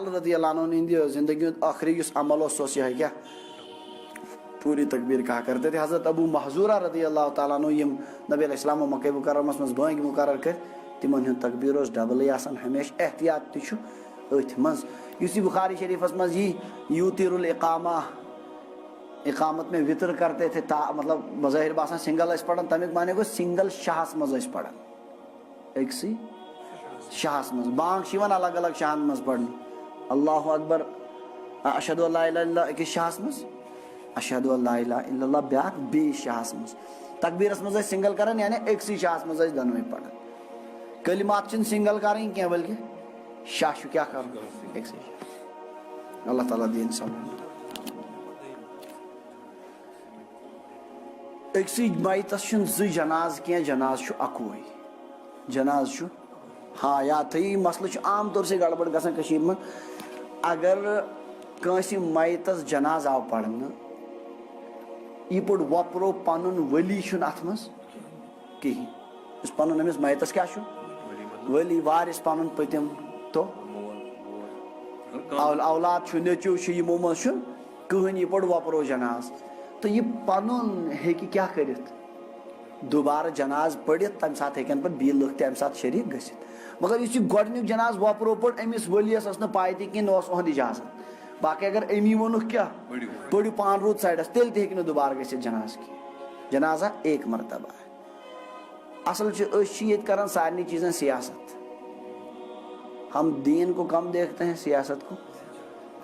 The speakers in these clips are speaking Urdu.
رضی اللہ عنہ ہند زندگی آخری اس عمل سوس یہ کیا پوری تکبیر کہا کرتے تھے. حضرت ابو محذورہ رضی اللہ تعالیٰ عنہ یم نبی علیہ السلام مکہ مکرمس مز بانگ مقرر کر تمن ہند تکبیر اس ڈبل آسان ہمیشہ احتیاط تہ اتھ مز یہ بخاری شریفس مز یوتر الاقامہ اقامت میں وطر کرتے تھے مطلب بظاہر باسان سنگل اس پڑھن تمیک مانے گو سنگل شاہس مز اس پڑھن ایک سی شاہس مز بانگ شیون الگ الگ شاہن مز پڑھن اللہ اکبر اشہدو اللہ الہ الا اللہ ایک شاہس مز اشہدو اللہ الہ الا اللہ بیاک بی شاہس مز تکبیرس مز سنگل کرن یعنی ایک سی شاہس مز دنوی پڑھن کلمات چن سنگل کریں کیا بلکہ شاہ شو کیا کرن ایک سی شاہ. اللہ تعالیٰ دین سب ایک سی مائتس چھن زی جناز کی جناز چھو اکوئی جناز چھو ہاں یا تھی مسئلہ چھو عام طور سے گڑبڑ گسن کشیر میں اگر کنسی مائتس جناز آو پڑھنا یہ پڑھ وپرو پانون ولی چھن اتمس کہیں اس پانون ہمیں مائتس کیا چھو ولی وارث پانون پتم تو اولاد چھو نیچو چھو یہ مومن چھو کہیں یہ پڑھ وپرو جناز تو یہ پانون ہے کہ کیا کرت دوبارہ جناز پڑھت تم سات ہیکن پر بیل لکھ تم سات شریک گژھت مگر یہ گۄڈنیُک جناز وپرو پڑ امس ولیس ٲس نہٕ پاے تہِ کِہیٖنۍ نہ اوس اُہُنٛد اجازت باقی اگر امی ووٚنُکھ کیٛاہ پٔرِو پان روٗد سایڈس تیٚلہِ تہِ ہیٚکہِ نہٕ دوبارٕ گٔژھِتھ جناز کینٛہہ جنازہ ایک مرتبہ ہے اصل چھِ أسۍ چھِ ییٚتہِ کران سارنٕے چیٖزن سیاست ہم دین کو کم دیکھتے ہیں سیاست کو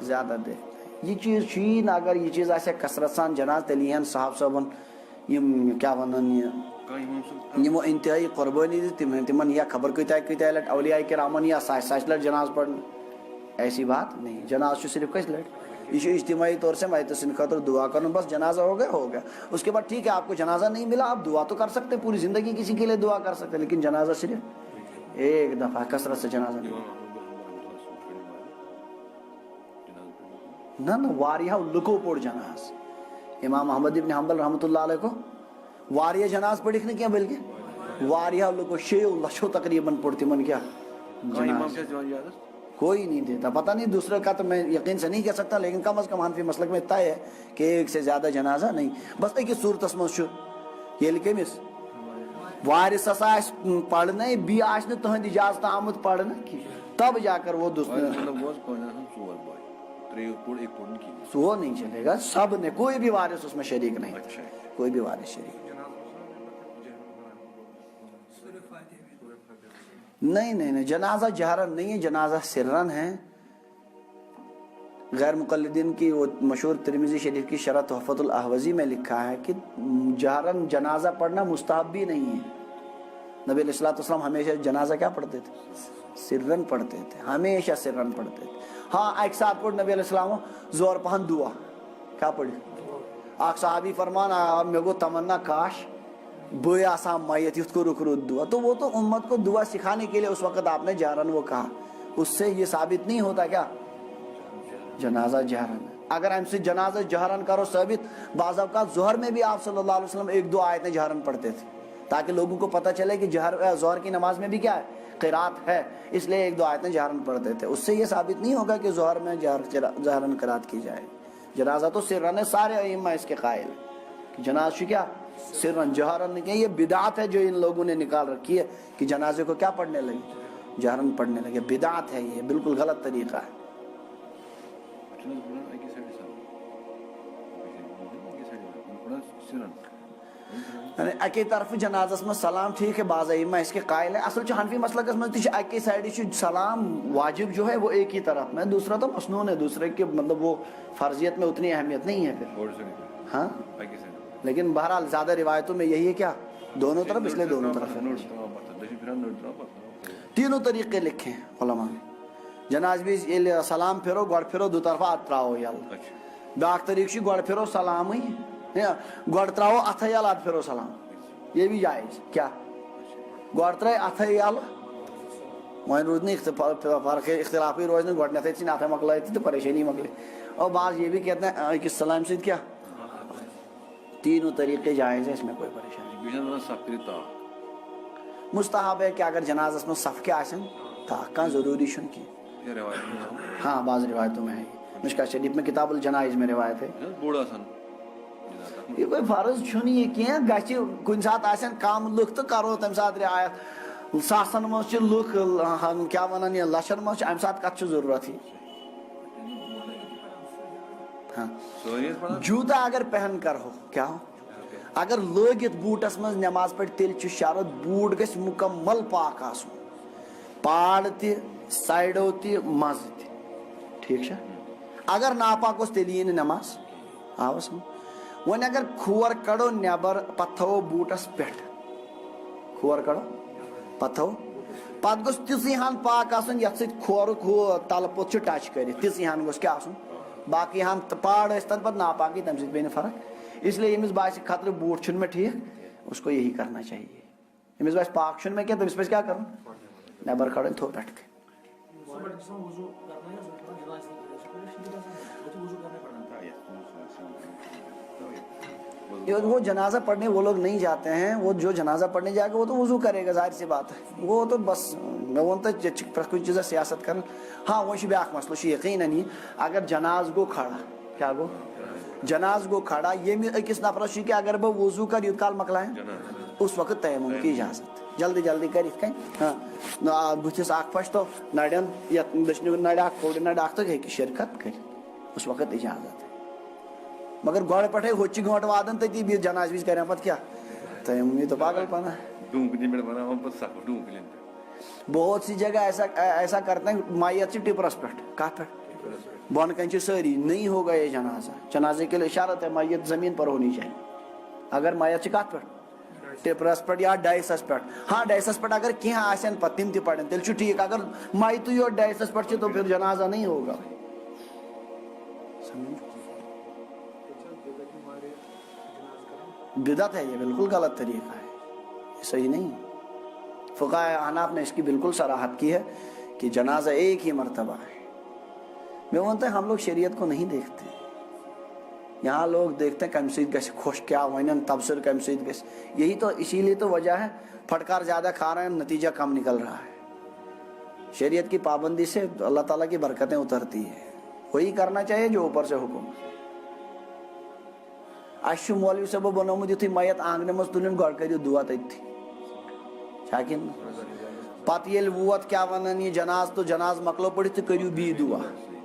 زیادہ دیکھتے ہیں یہ چیز چھی نہ اگر یہ چیز آسہِ کثرت سان جناز تیٚلہِ یِہن صاحب صٲبن یم کیا ونان یمو انتہائی قربانی دی تمن یا خبر کتیا لٹ اولیاء کرامن یا ساش لٹ جناز پڑھنا ایسی بات نہیں. جناز چھو صرف کس لٹ یہ اجتماعی طور سے مائت سن خاطر دعا کرنا بس جنازہ ہو گیا اس کے بعد ٹھیک ہے آپ کو جنازہ نہیں ملا آپ دعا تو کر سکتے پوری زندگی کسی کے لیے دعا کر سکتے لیکن جنازہ صرف ایک دفعہ کثرت سے جنازہ نہیں نہ واریاہ لکو پوڑ جناز امام احمد ابن حنبل رحمۃ اللہ علیہ کو واریاہ جناز پڑھک نہ کیا بلکہ واریاہ لوگوں 6 لچھوں تقریباً پڑھتی من کیا جناز کوئی نہیں دیتا پتہ نہیں دوسرے کا تو میں یقین سے نہیں کہہ سکتا لیکن کم از کم حنفی مسلک میں اتنا ہے کہ ایک سے زیادہ جنازہ نہیں بس ایک صورتس مز ییٚلہِ کٔمِس وارثس آسہِ پڑھنے بی آسہِ نہٕ تُہنٛدِ اجازت آمُت پڑھنے تب جا کر وہ وہ نہیں چلے گا سب نے کوئی بھی وارث اس میں شریک نہیں کوئی بھی وارث شریک نہیں جنازہ جہرن نہیں ہے جنازہ سرن ہے. غیر مقلدین کی وہ مشہور ترمذی شریف کی شرح تحفۃ الاحوزی میں لکھا ہے کہ جہرن جنازہ پڑھنا مستحب بھی نہیں ہے. نبی علیہ الصلوۃ والسلام ہمیشہ جنازہ کیا پڑھتے تھے سرن پڑھتے تھے ہمیشہ سرن پڑھتے تھے. ہاں ایک ساتھ پڑھ نبی علیہ السلام زور پہن دعا کیا پڑھی اخ صحابی فرمان مے گو تمنا کاش بے آسان میت یت کو رک دعا تو وہ تو امت کو دعا سکھانے کے لیے اس وقت آپ نے جہرن وہ کہا اس سے یہ ثابت نہیں ہوتا کیا جنازہ جہرن. اگر ہم سے جنازہ جہرن کرو ثابت بعض اوقات ظہر میں بھی آپ صلی اللہ علیہ وسلم 1-2 آیتیں جہرن پڑھتے تھے تاکہ لوگوں کو پتہ چلے کہ ظہر کی نماز میں بھی کیا ہے قرات ہے اس لیے 1-2 آیتیں جہرن پڑھتے تھے. اس سے یہ ثابت نہیں ہوگا کہ ظہر میں جہرن قرات کی جائے. جنازہ تو سرن ہے سارے ائمہ اس کے قائل ہیں جنازہ کیا سرن جہرن نہیں. یہ بدعت ہے جو ان لوگوں نے نکال رکھی ہے کہ جنازے کو کیا پڑھنے لگے جہرن پڑھنے لگے. بدعت ہے یہ بالکل غلط طریقہ ہے. اکی طرف جنازس میں سلام ٹھیک ہے بعض ائمہ اس کے قائل ہے اصل حنفی مسلکس میں اکی سائڈ سلام واجب جو ہے وہ ایک ہی طرف میں دوسرا تو مسنون ہے دوسرے کے مطلب وہ فرضیت میں اتنی اہمیت نہیں ہے پھر ہاں لیکن بہرحال زیادہ روایتوں میں یہی ہے کیا دونوں طرف اس لیے دونوں طرف تینوں طریقے لکھے ہیں علماء نے. جناز بھی سلام پھرو گوڑ پھرو دو طرفہ ات تراو یل بیاکھ طریقہ گوڑ پھرو سلام گوڑ تراو اتھ یل ات پھرو سلام یہ بھی جائز کیا گوڑ ترائے اتھ یل وہیں روز نہیں فرق اختلافی روز نہیں گوڑنیت سے اتھ مکلائے تو پریشانی مکلے. اور بعض یہ بھی کہتے ہیں کہ سلام سے کیا تینوں طریقے جائز ہیں اس میں کوئی پریشانی مستحب ہے کہ اگر جنازس میں صف کے آسن تا کان ضروری چھن کی یہ روایت ہاں بعض روایتوں میں ہے مشکا شریف میں کتاب الجنائز میں روایت ہے بوڑھا سن یہ کوئی فرض چھُنہٕ یہ کینٛہہ گژھِ کُنہِ ساتہٕ آسن کم لُکھ تہٕ کرو تمہِ ساتہٕ رعایت ساسن منٛز چھِ لُکھ کیاہ ونان یہ لچھن منٛز چھِ امہِ ساتہٕ کتھ چھِ ضروٗرت ہی ہاں جوٗتا اگر پہن کر ہو کیا ہو اگر لٲگِتھ بوٗٹس منٛز نٮ۪ماز پڑِ تیٚلہِ چھُ شرط بوٗٹ گژھِ مُکمل پاک آسُن پاڑ تہِ سایڈو تہِ منٛزٕ تہِ ٹھیٖک چھا اگر ناپاک اوس تیٚلہِ یی نہٕ نٮ۪ماز آوا سمجھ وۄنۍ اگر کھور کڑو نٮ۪بر پتہٕ تھاوو بوٗٹس پٮ۪ٹھ کھور کڑو پتہٕ تھاوو پتہٕ گوٚژھ تِژٕے ہن پاک آسُن یتھ سۭتۍ کھورُک ہُہ تلہٕ پوٚت چھُ ٹچ کٔرِتھ تِژٕے ہن گوٚژھ کیٛاہ آسُن باقٕے ہن پاڑ ٲسۍ تن پتہٕ ناپاکٕے تمہِ سۭتۍ پیٚیہِ نہٕ فرق اس لیے ییٚمِس باسہِ خطرٕ بوٗٹ چھُنہٕ مےٚ ٹھیٖک اس کو یہی کرنا چاہیے ییٚمِس باسہِ پاک چھُنہٕ مےٚ کینٛہہ تٔمِس پزِ کیٛاہ کرُن نٮ۪بر کڑٕنۍ تھوٚد پٮ۪ٹھ وہ جنازہ پڑھنے وہ لوگ نہیں جاتے ہیں وہ جو جنازہ پڑھنے جائے گا وہ تو وضو کرے گا ظاہر سی بات ہے وہ تو بس میں ون تو پرٛٮ۪تھ کُنہِ چیٖزس سیاست کران ہاں وۄنۍ چھُ بیٛاکھ مسلہٕ چھُ یقیٖنن یہِ اگر جناز گوٚو کھڑا کیٛاہ گوٚو جناز گوٚو کھڑا ییٚمہِ أکِس نفرس چھُ کہِ اگر بہٕ وضو کرٕ یوٗت کال مۄکلاین اس وقت تیمم کی اجازت جلدی جلدی کر یِتھ کٔنۍ ہاں بٕتھِس اکھ پھش تو نرٮ۪ن یتھ دٔچھنہِ نرِ اکھ کھوورِ نرِ اکھ تہٕ ہیٚکہِ شرکت کٔرِتھ اس وقت اجازت ہے مگر گۄڈٕ پٮ۪ٹھے ہوٚتہِ چھِ گٲنٛٹہٕ وادن تٔتی بِہِتھ جناز وِزِ کرن پتہٕ کیٛاہ تیمم یہ تو پاگل پنا بہت سی جگہ ایسا کرتے ہیں میت سے ٹپرس پہ کت پہ بون کن ساری نہیں ہوگا یہ جنازہ جنازے کے لیے اشارت ہے میت زمین پر ہونی چاہیے اگر میت سے کت پہ ٹپرس پہ یا ڈائسس پہ ہاں ڈائسس پہ اگر کھانا آسن پتہ تم تہ پڑھن تیل ٹھیک اگر میت یوت ڈائسس پہ تو پھر جنازہ نہیں ہوگا بدعت ہے یہ بالکل غلط طریقہ ہے یہ صحیح نہیں فقہائے احناف نے اس کی بالکل صراحت کی ہے کہ جنازہ ایک ہی مرتبہ ہے میں مانتا ہوں ہم لوگ شریعت کو نہیں دیکھتے یہاں لوگ دیکھتے ہیں کم سید گھس خوش کیا ونن تبصر کم سید گھس یہی تو اسی لیے تو وجہ ہے پھٹکار زیادہ کھا رہے ہیں نتیجہ کم نکل رہا ہے شریعت کی پابندی سے اللہ تعالیٰ کی برکتیں اترتی ہیں وہی کرنا چاہیے جو اوپر سے حکم اس مولوی صاحب بنومت یتھے میت آنگن مز تلن گۄڈٕ کٔرِو دعا تٔتھی چھا کِنہٕ پتہٕ ییٚلہِ ووت کیٛاہ ونان یہ جناز تو جناز مکلو پڑھِتھ تہٕ کٔرِو بیٚیہِ دعا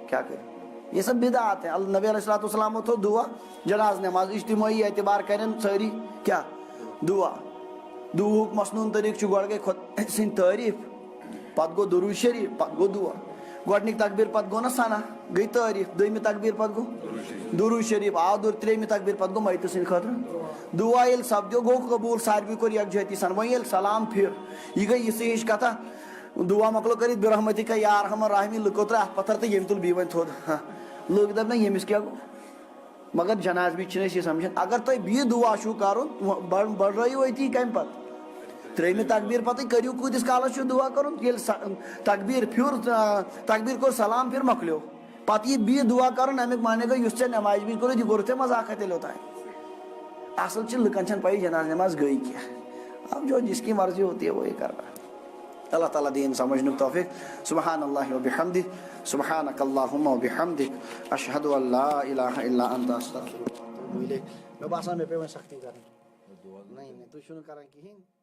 کیا کٔرِو یہ سب بدعات ہیں نبی علیہ الصلوۃ والسلام تھوٚو دعا جناز نماز اجتماعی اعتبار کرن سٲری کیا دعا دعاہُک مسنون طریقہٕ چھُ گۄڈٕ گٔے خۄدا سٕنٛدۍ تعریٖف پتہٕ گوٚو درود شریف پتہٕ گوٚو دعا گۄڈنِکۍ تکبیٖر پتہٕ گوٚو نا ثنا گٔے تعریٖف دوٚیمہِ تکبیٖر پتہٕ گوٚو درود شریف آو ترٛیٚیمہِ تکبیٖر پتہٕ گوٚو میتہٕ سٕنٛدِ خٲطرٕ دعا ییٚلہِ سپدیو گوٚو قبوٗل ساروی کوٚر یکجہتی سان وۄنۍ ییٚلہِ سلام پھِر یہِ گٔے یِژھٕے ہِش کتھا دعا مۄکلو کٔرِتھ برحمتِکا یا ارحم الراحمین لُکو ترٛٲے اتھ پتھر تہٕ ییٚمۍ تُل بیٚیہِ وۄنۍ تھوٚد لُکھ دپن ییٚمِس کیٛاہ گوٚو مگر جناز وِزِ چھِنہٕ أسۍ یہِ سمجھان اگر تۄہہِ بیٚیہِ دعا چھُو کرُن بڑرٲیِو أتی کمہِ پتہٕ ترٛیٚیمہِ تکبیٖر پتہٕ کٔرِو کۭتِس کالس چھُ دعا کرُن ییٚلہِ تکبیٖر پھیُر تکبیٖر کوٚر سلام پھِر مۄکلیو پتہٕ یی بیٚیہِ دعا کرُن امیُک معنی گوٚو یُس ژےٚ نٮ۪مازِ وِزِ کوٚرُتھ یہِ کوٚرُتھ ژےٚ مذاقا تیٚلہِ اوٚتانۍ اصل چھِ لُکن چھنہٕ پایی جناز نماز گٔے کیٛاہ اب جو جس کی مرضی ہوتی ہے وہی کر رہا ہے اللہ تعالیٰ دین سمجھنُک توفیق سبحان اللہ و بحمدہ سبحانک اللہم و بحمدک اشہد ان لا الہ الا انت استغفرک و اتوب الیک مےٚ باسان مےٚ پیٚیہِ وۄنۍ سختی کرٕنۍ نہیں تُہۍ چھِو نہٕ کران کِہیٖنۍ